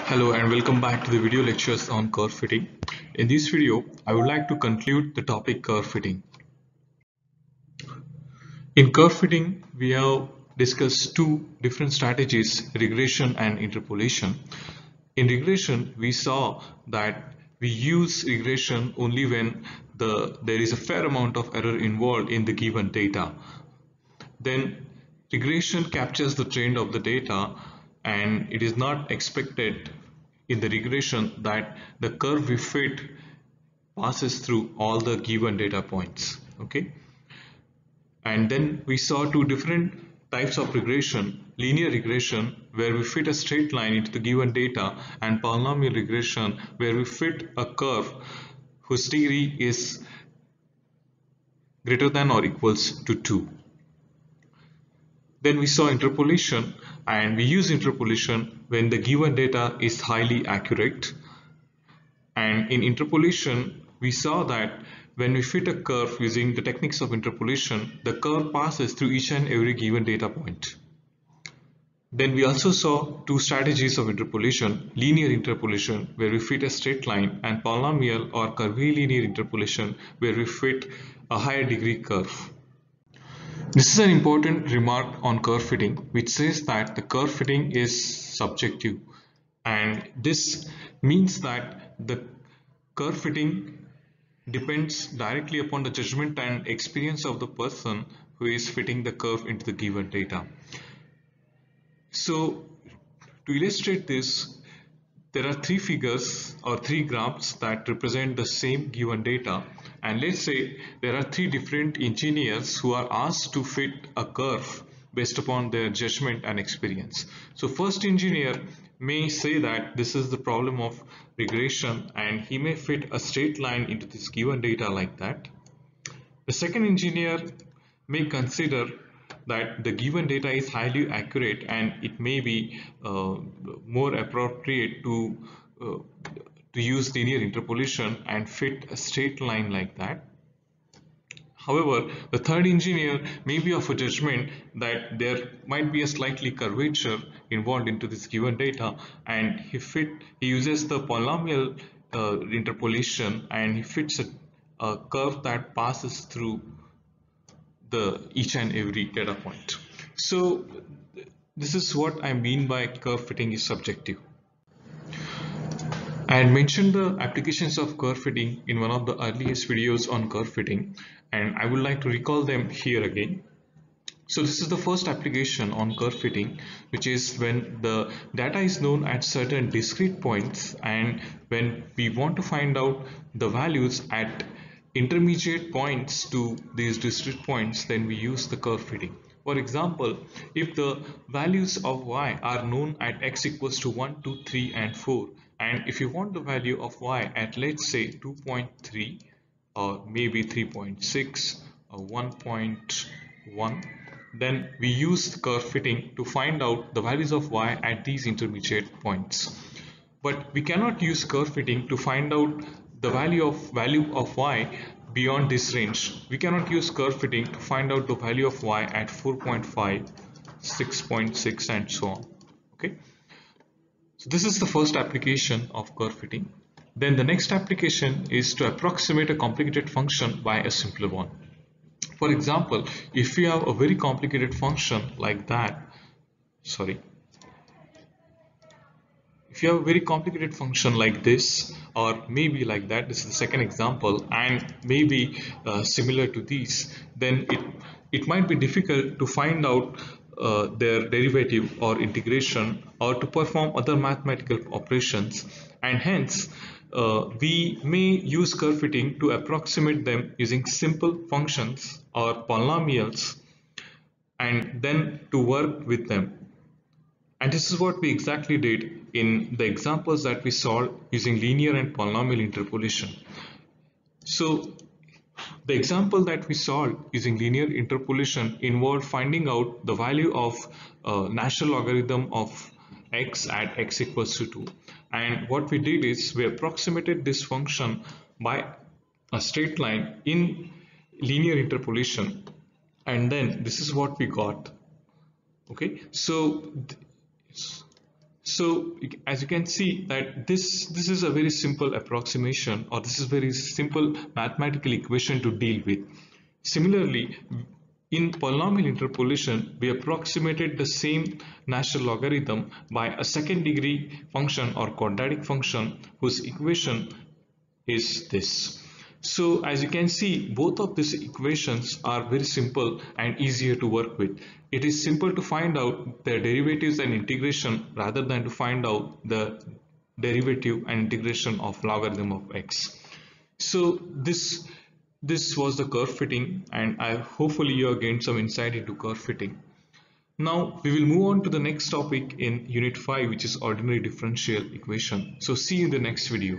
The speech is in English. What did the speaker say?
Hello and welcome back to the video lectures on curve fitting. In this video, I would like to conclude the topic curve fitting. In curve fitting, we have discussed two different strategies, regression and interpolation. In regression, we saw that we use regression only when there is a fair amount of error involved in the given data. Then regression captures the trend of the data, and it is not expected in the regression that the curve we fit passes through all the given data points. Okay, and then we saw two different types of regression: linear regression, where we fit a straight line into the given data, and polynomial regression, where we fit a curve whose degree is greater than or equals to 2. Then we saw interpolation, and we use interpolation when the given data is highly accurate. And in interpolation, we saw that when we fit a curve using the techniques of interpolation, the curve passes through each and every given data point. Then we also saw two strategies of interpolation: linear interpolation, where we fit a straight line, and polynomial or curvilinear interpolation, where we fit a higher degree curve. This is an important remark on curve fitting, which says that the curve fitting is subjective, and this means that the curve fitting depends directly upon the judgment and experience of the person who is fitting the curve into the given data. So to illustrate this, there are three figures or three graphs that represent the same given data, and let's say there are three different engineers who are asked to fit a curve based upon their judgment and experience. So first engineer may say that this is the problem of regression, and he may fit a straight line into this given data like that. The second engineer may consider that the given data is highly accurate, and it may be more appropriate to use linear interpolation and fit a straight line like that. However, the third engineer may be of a judgment that there might be a slightly curvature involved into this given data, and he uses the polynomial interpolation, and he fits a curve that passes through each and every data point. So this is what I mean by curve fitting is subjective. I had mentioned the applications of curve fitting in one of the earliest videos on curve fitting, and I would like to recall them here again. So this is the first application on curve fitting, which is when the data is known at certain discrete points, and when we want to find out the values at intermediate points to these discrete points, then we use the curve fitting. For example, if the values of y are known at x equals to 1, 2, 3 and 4, and if you want the value of y at, let's say, 2.3 or maybe 3.6 or 1.1, then we use the curve fitting to find out the values of y at these intermediate points. But we cannot use curve fitting to find out the value of y beyond this range. We cannot use curve fitting to find out the value of y at 4.5, 6.6 and so on. Okay, so this is the first application of curve fitting. Then the next application is to approximate a complicated function by a simpler one. For example, if we have a very complicated function like that, if you have a very complicated function like this, or maybe like that, this is the second example, and maybe similar to these, then it might be difficult to find out their derivative or integration, or to perform other mathematical operations, and hence we may use curve fitting to approximate them using simple functions or polynomials, and then to work with them. And this is what we exactly did in the examples that we solved using linear and polynomial interpolation. So the example that we solved using linear interpolation involved finding out the value of natural logarithm of x at x equals to 2. And what we did is we approximated this function by a straight line in linear interpolation, and then this is what we got. Okay, so So as you can see that this is a very simple approximation, or this is very simple mathematical equation to deal with. Similarly, in polynomial interpolation, we approximated the same natural logarithm by a second degree function or quadratic function whose equation is this. So as you can see, both of these equations are very simple and easier to work with. It is simple to find out the derivatives and integration rather than to find out the derivative and integration of logarithm of x. So this was the curve fitting, and I hopefully you have gained some insight into curve fitting. Now we will move on to the next topic in unit 5, which is ordinary differential equation. So see you in the next video.